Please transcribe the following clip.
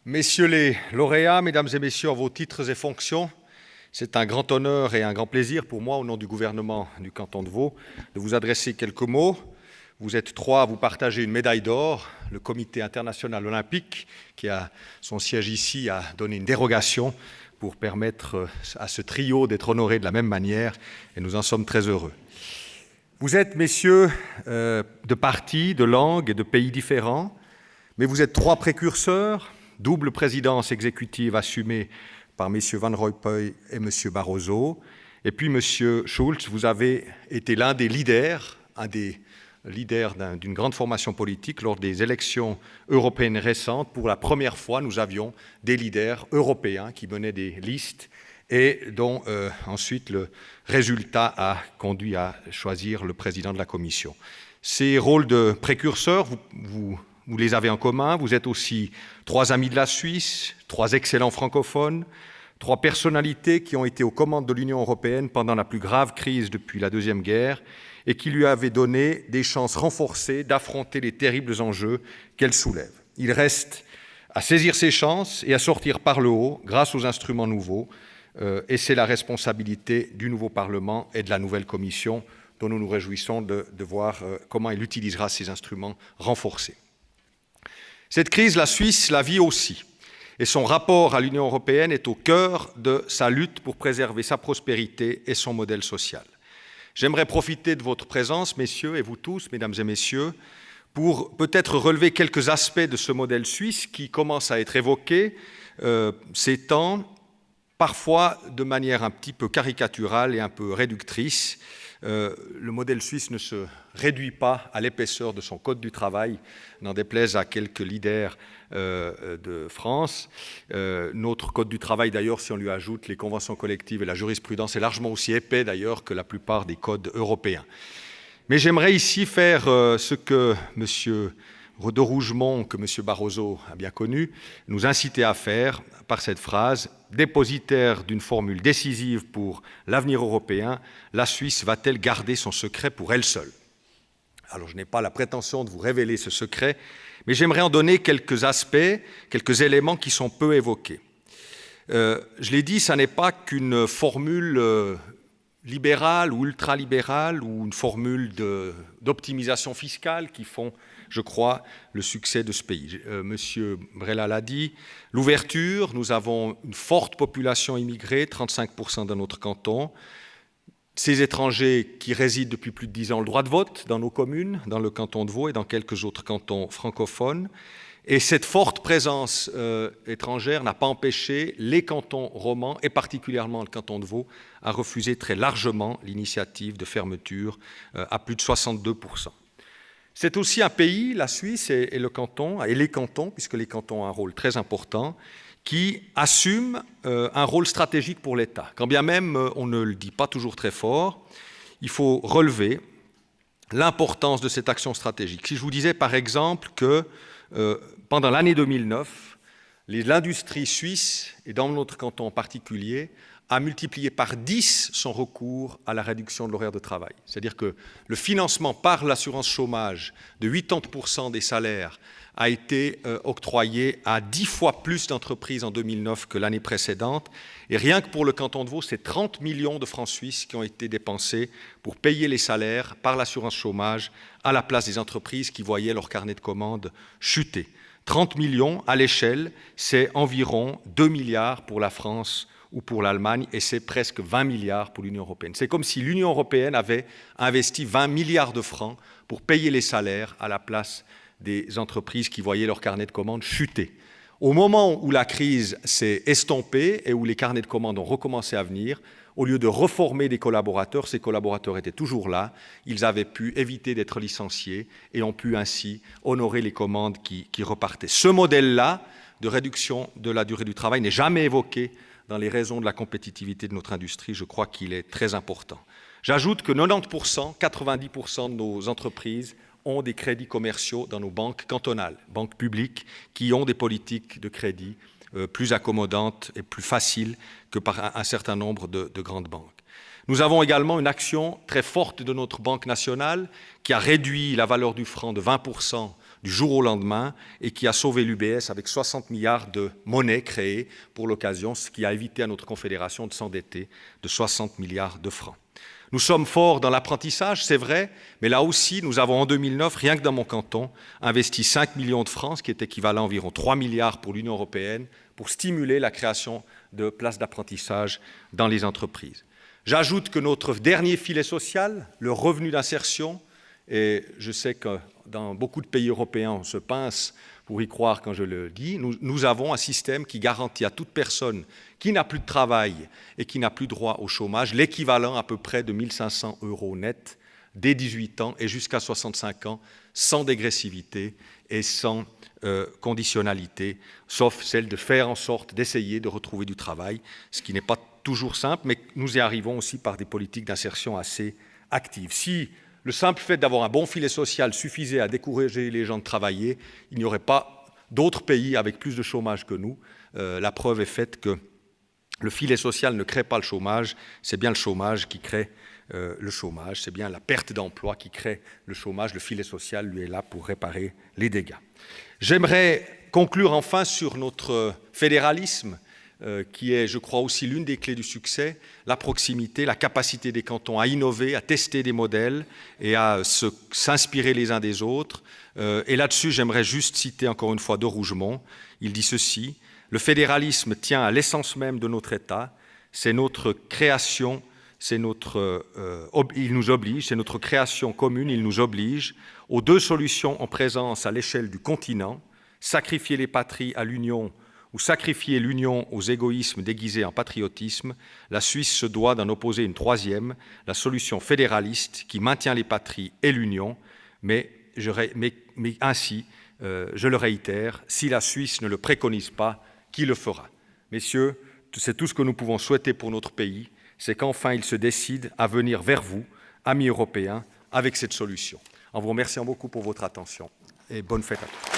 Messieurs les lauréats, mesdames et messieurs, en vos titres et fonctions, c'est un grand honneur et un grand plaisir pour moi, au nom du gouvernement du canton de Vaud, de vous adresser quelques mots. Vous êtes trois à vous partager une médaille d'or. Le Comité international olympique, qui a son siège ici, a donné une dérogation pour permettre à ce trio d'être honoré de la même manière, et nous en sommes très heureux. Vous êtes, messieurs, de partis, de langues et de pays différents, mais vous êtes trois précurseurs, double présidence exécutive assumée par M. Van Rompuy et M. Barroso. Et puis, M. Schulz, vous avez été l'un des leaders, d'une grande formation politique lors des élections européennes récentes. Pour la première fois, nous avions des leaders européens qui menaient des listes et dont ensuite le résultat a conduit à choisir le président de la Commission. Ces rôles de précurseurs, vous les avez en commun. Vous êtes aussi trois amis de la Suisse, trois excellents francophones, trois personnalités qui ont été aux commandes de l'Union européenne pendant la plus grave crise depuis la Deuxième Guerre et qui lui avaient donné des chances renforcées d'affronter les terribles enjeux qu'elle soulève. Il reste à saisir ces chances et à sortir par le haut grâce aux instruments nouveaux. Et c'est la responsabilité du nouveau Parlement et de la nouvelle Commission dont nous nous réjouissons de voir comment elle utilisera ces instruments renforcés. Cette crise, la Suisse la vit aussi, et son rapport à l'Union européenne est au cœur de sa lutte pour préserver sa prospérité et son modèle social. J'aimerais profiter de votre présence, messieurs, et vous tous, mesdames et messieurs, pour peut-être relever quelques aspects de ce modèle suisse qui commence à être évoqué ces temps, parfois de manière un petit peu caricaturale et un peu réductrice. Le modèle suisse ne se réduit pas à l'épaisseur de son code du travail, n'en déplaise à quelques leaders de France. Notre code du travail, d'ailleurs, si on lui ajoute les conventions collectives et la jurisprudence, est largement aussi épais, d'ailleurs, que la plupart des codes européens. Mais j'aimerais ici faire ce que M. de Rougemont, que M. Barroso a bien connu, nous incitait à faire par cette phrase « Dépositaire d'une formule décisive pour l'avenir européen, la Suisse va-t-elle garder son secret pour elle seule ?» Alors, je n'ai pas la prétention de vous révéler ce secret, mais j'aimerais en donner quelques aspects, quelques éléments qui sont peu évoqués. Je l'ai dit, ça n'est pas qu'une formule libérale ou ultralibérale ou une formule d'optimisation fiscale qui font, je crois, le succès de ce pays. Monsieur Brella l'a dit, l'ouverture, nous avons une forte population immigrée, 35% dans notre canton. Ces étrangers qui résident depuis plus de 10 ans ont le droit de vote dans nos communes, dans le canton de Vaud et dans quelques autres cantons francophones. Et cette forte présence étrangère n'a pas empêché les cantons romans, et particulièrement le canton de Vaud, à refuser très largement l'initiative de fermeture à plus de 62%. C'est aussi un pays, la Suisse et le canton, et les cantons, puisque les cantons ont un rôle très important, qui assument un rôle stratégique pour l'État. Quand bien même on ne le dit pas toujours très fort, il faut relever l'importance de cette action stratégique. Si je vous disais par exemple que pendant l'année 2009, l'industrie suisse, et dans notre canton en particulier, a multiplié par 10 son recours à la réduction de l'horaire de travail. C'est-à-dire que le financement par l'assurance chômage de 80% des salaires a été octroyé à 10 fois plus d'entreprises en 2009 que l'année précédente. Et rien que pour le canton de Vaud, c'est 30 millions de francs suisses qui ont été dépensés pour payer les salaires par l'assurance chômage à la place des entreprises qui voyaient leur carnet de commandes chuter. 30 millions à l'échelle, c'est environ 2 milliards pour la France ou pour l'Allemagne, et c'est presque 20 milliards pour l'Union européenne. C'est comme si l'Union européenne avait investi 20 milliards de francs pour payer les salaires à la place des entreprises qui voyaient leur carnet de commandes chuter. Au moment où la crise s'est estompée et où les carnets de commandes ont recommencé à venir, au lieu de reformer des collaborateurs, ces collaborateurs étaient toujours là, ils avaient pu éviter d'être licenciés et ont pu ainsi honorer les commandes qui repartaient. Ce modèle-là de réduction de la durée du travail n'est jamais évoqué dans les raisons de la compétitivité de notre industrie. Je crois qu'il est très important. J'ajoute que 90%, 90% de nos entreprises ont des crédits commerciaux dans nos banques cantonales, banques publiques, qui ont des politiques de crédit plus accommodantes et plus faciles que par un certain nombre de grandes banques. Nous avons également une action très forte de notre Banque nationale qui a réduit la valeur du franc de 20% du jour au lendemain et qui a sauvé l'UBS avec 60 milliards de monnaie créée pour l'occasion, ce qui a évité à notre confédération de s'endetter de 60 milliards de francs. Nous sommes forts dans l'apprentissage, c'est vrai, mais là aussi, nous avons en 2009, rien que dans mon canton, investi 5 millions de francs, ce qui est équivalent à environ 3 milliards pour l'Union européenne, pour stimuler la création de places d'apprentissage dans les entreprises. J'ajoute que notre dernier filet social, le revenu d'insertion, et je sais que dans beaucoup de pays européens, on se pince pour y croire quand je le dis, nous avons un système qui garantit à toute personne qui n'a plus de travail et qui n'a plus droit au chômage l'équivalent à peu près de 1 500 € net dès 18 ans et jusqu'à 65 ans, sans dégressivité et sans conditionnalité, sauf celle de faire en sorte d'essayer de retrouver du travail, ce qui n'est pas toujours simple, mais nous y arrivons aussi par des politiques d'insertion assez actives. Si le simple fait d'avoir un bon filet social suffisait à décourager les gens de travailler, il n'y aurait pas d'autres pays avec plus de chômage que nous. La preuve est faite que le filet social ne crée pas le chômage, c'est bien le chômage qui crée le chômage, c'est bien la perte d'emploi qui crée le chômage. Le filet social, lui, est là pour réparer les dégâts. J'aimerais conclure enfin sur notre fédéralisme, qui est, je crois, aussi l'une des clés du succès, la proximité, la capacité des cantons à innover, à tester des modèles et à s'inspirer les uns des autres. Et là-dessus, j'aimerais juste citer encore une fois de Rougemont. Il dit ceci: « Le fédéralisme tient à l'essence même de notre État, c'est notre création, il nous oblige, c'est notre création commune, il nous oblige aux deux solutions en présence à l'échelle du continent, sacrifier les patries à l'union ou sacrifier l'union aux égoïsmes déguisés en patriotisme. La Suisse se doit d'en opposer une troisième, la solution fédéraliste qui maintient les patries et l'union, mais ainsi, je le réitère, si la Suisse ne le préconise pas, qui le fera? Messieurs, c'est tout ce que nous pouvons souhaiter pour notre pays, c'est qu'enfin il se décide à venir vers vous, amis européens, avec cette solution. En vous remerciant beaucoup pour votre attention et bonne fête à tous.